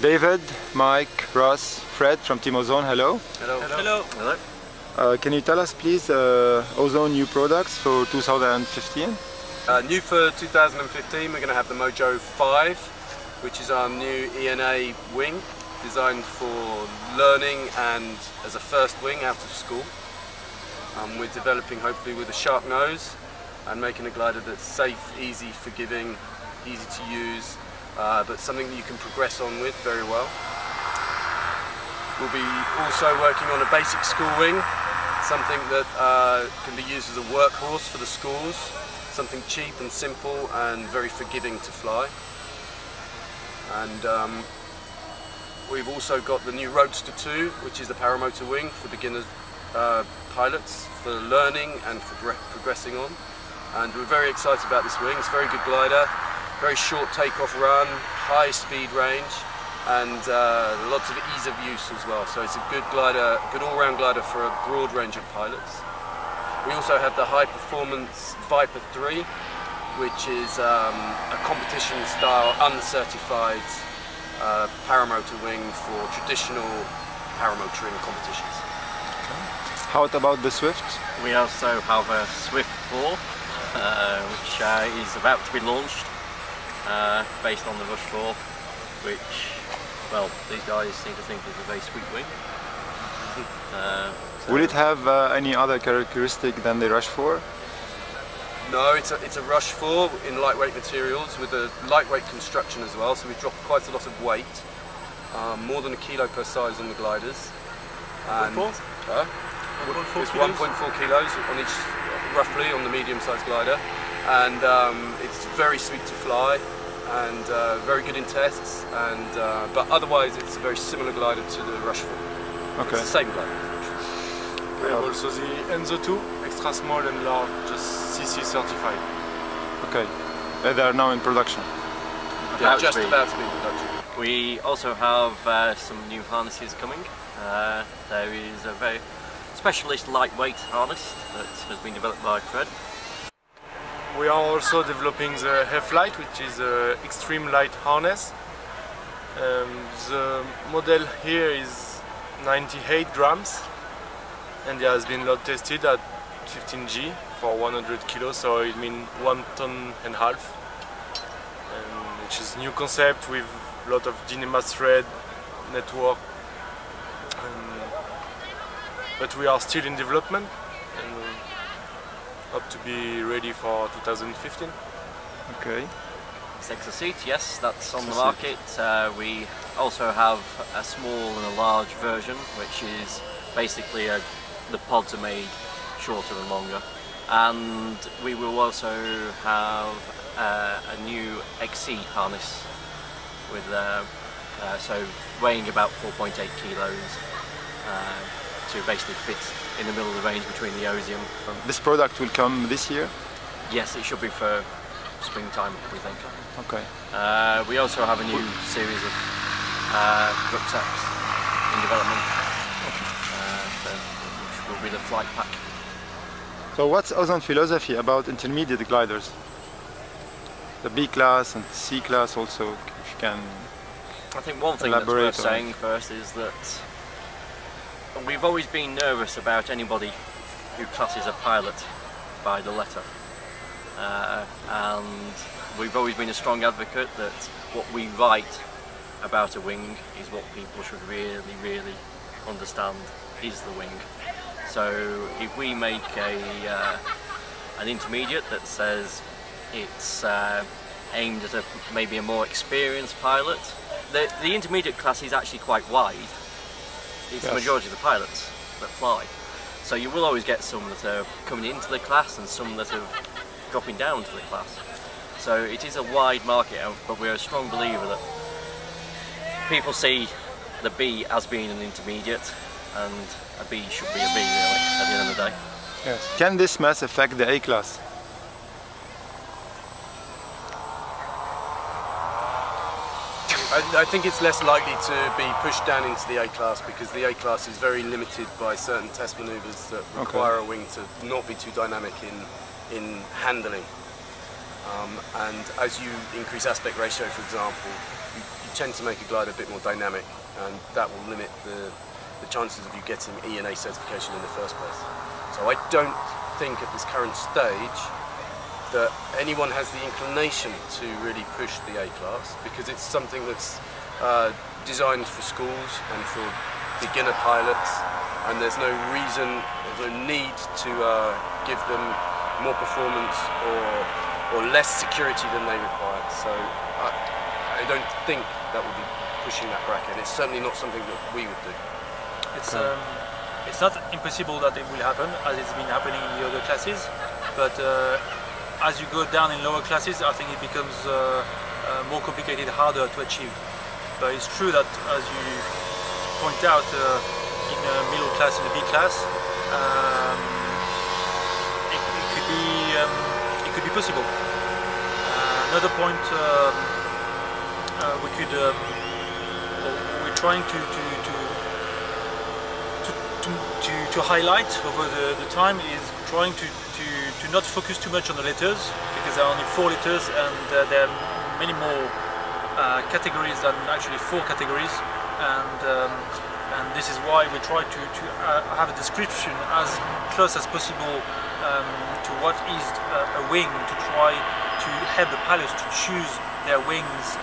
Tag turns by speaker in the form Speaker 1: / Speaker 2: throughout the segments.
Speaker 1: David, Mike, Ross, Fred from Team Ozone, hello.
Speaker 2: Hello. Hello.
Speaker 3: Hello.
Speaker 1: Can you tell us please Ozone new products for 2015?
Speaker 2: New for 2015 we're going to have the Mojo 5, which is our new ENA wing, designed for learning and as a first wing out of school. We're developing hopefully with a sharp nose and making a glider that's safe, easy, forgiving, easy to use, but something that you can progress on with very well. We'll be also working on a basic school wing, something that can be used as a workhorse for the schools, something cheap and simple and very forgiving to fly. And we've also got the new Roadster 2, which is the paramotor wing for beginners pilots, for learning and for progressing on. And we're very excited about this wing. It's a very good glider, very short takeoff run, high speed range, and lots of ease of use as well. So it's a good glider, good all-round glider for a broad range of pilots. We also have the high performance Viper 3, which is a competition style uncertified paramotor wing for traditional paramotoring competitions.
Speaker 1: How about the Swift?
Speaker 3: We also have a Swift 4, which is about to be launched, based on the Rush 4, which, well, these guys seem to think is a very sweet wing.
Speaker 1: Will it have any other characteristic than the Rush 4?
Speaker 2: No, it's a Rush 4 in lightweight materials with a lightweight construction as well, so we drop quite a lot of weight, more than 1 kilo per size on the gliders. And, it's 1.4 kilos on each, roughly, on the medium-sized glider, and it's very sweet to fly and very good in tests. And but otherwise, it's a very similar glider to the Rush 4.
Speaker 1: Okay.
Speaker 2: It's the same glider.
Speaker 4: We have also the Enzo 2, extra small and large, just CC certified.
Speaker 1: Okay. They are now in production.
Speaker 2: Yeah, just about to be in production.
Speaker 3: We also have some new harnesses coming. There is a very specialist lightweight harness that has been developed by Fred.
Speaker 4: We are also developing the F-Light, which is an extreme light harness. The model here is 98 grams and it has been load tested at 15G for 100 kilos, so it means 1.5 tons, which is a new concept with a lot of Dynema thread network. But we are still in development and hope to be ready for 2015.
Speaker 1: Okay.
Speaker 3: Exosuit, yes, that's on the market. We also have a small and a large version, which is basically the pods are made shorter and longer. And we will also have a new XC harness with so weighing about 4.8 kilos. To basically fit in the middle of the range between the Osium.
Speaker 1: This product will come this year?
Speaker 3: Yes, it should be for springtime, we think.
Speaker 1: Okay.
Speaker 3: We also have a new series of rucksacks in development, which will be the flight pack.
Speaker 1: So what's Ozone philosophy about intermediate gliders? The B class and C class also, if you can
Speaker 3: I think one thing that's worth saying first is that we've always been nervous about anybody who classes a pilot by the letter, and we've always been a strong advocate that what we write about a wing is what people should really understand is the wing. So if we make an intermediate that says it's aimed at maybe a more experienced pilot, the intermediate class is actually quite wide. It's the majority of the pilots that fly. So you will always get some that are coming into the class and some that are dropping down to the class. So it is a wide market, but we're a strong believer that people see the B as being an intermediate and a B should be a B really at the end of the day.
Speaker 1: Yes. Can this mass affect the A class?
Speaker 2: I think it's less likely to be pushed down into the A class because the A class is very limited by certain test manoeuvres that require a wing to not be too dynamic in handling. And as you increase aspect ratio, for example, you you tend to make a glider a bit more dynamic, and that will limit the chances of you getting ENA certification in the first place. So I don't think at this current stage that anyone has the inclination to really push the A class, because it's something that's designed for schools and for beginner pilots, and there's no reason, there's no need to give them more performance or less security than they require. So I don't think that would be pushing that bracket. It's certainly not something that we would do.
Speaker 5: It's not impossible that it will happen, as it's been happening in the other classes, but as you go down in lower classes, I think it becomes more complicated, harder to achieve. But it's true that, as you point out, in the middle class, in the B class, it could be possible. Another point we're trying to highlight over the time is trying to not focus too much on the letters, because there are only 4 letters and there are many more categories than actually 4 categories, and this is why we try to have a description as close as possible to what is a wing, to try to help the pilots to choose their wings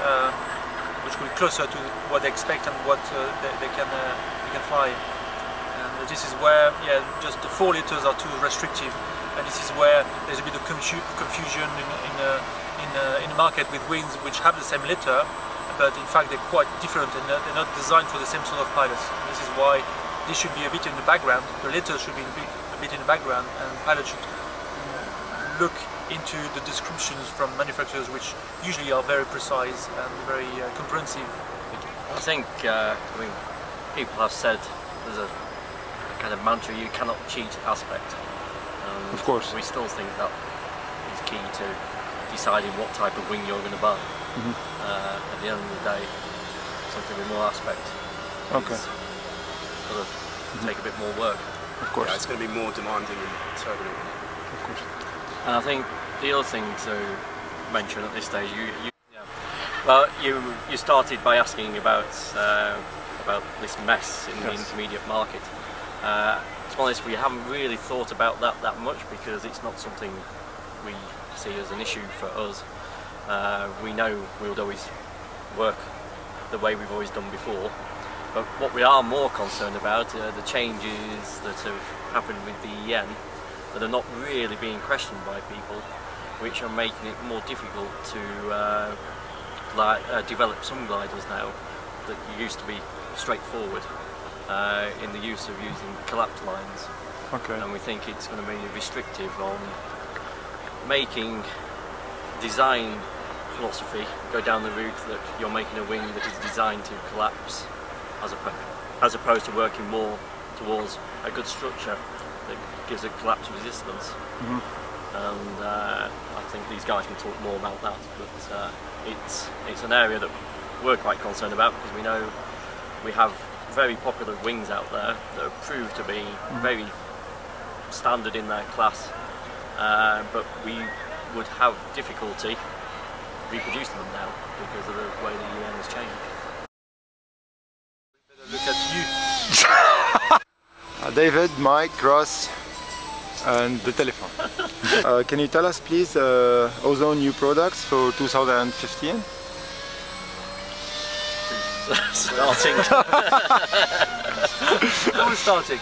Speaker 5: which will be closer to what they expect and what they can fly. And this is where, yeah, just the 4 letters are too restrictive, and this is where there's a bit of confusion in the market with wings which have the same letter, but in fact they're quite different and they're not designed for the same sort of pilots. And this is why this should be a bit in the background. The letters should be a bit in the background, and pilots should look into the descriptions from manufacturers, which usually are very precise and very comprehensive.
Speaker 3: I think people have said there's a kind of mantra, you cannot cheat aspect.
Speaker 1: Of course.
Speaker 3: We still think that is key to deciding what type of wing you're going to buy. At the end of the day, something with more aspect.
Speaker 1: Okay.
Speaker 3: Sort of take a bit more work.
Speaker 1: Of course.
Speaker 2: Yeah, it's going to be more demanding and turbulent.
Speaker 1: Of course.
Speaker 3: And I think the other thing to mention at this stage, you started by asking about this mess in the intermediate market. To be honest, we haven't really thought about that much, because it's not something we see as an issue for us. We know we would always work the way we've always done before, but what we are more concerned about are the changes that have happened with the EN that are not really being questioned by people, which are making it more difficult to develop some gliders now that used to be straightforward in the use of using collapsed lines.
Speaker 1: Okay.
Speaker 3: And we think it's going to be restrictive on making design philosophy go down the route that you're making a wing that is designed to collapse, as opposed to working more towards a good structure that gives a collapse resistance. And I think these guys can talk more about that, but it's an area that we're quite concerned about, because we know we have very popular wings out there that are proved to be very standard in their class, but we would have difficulty reproducing them now because of the way the EN has changed.
Speaker 5: Look at you.
Speaker 1: David, Mike, Ross, and the telephone. Can you tell us, please, Ozone new products for 2015?
Speaker 3: Starting.
Speaker 5: Who's starting?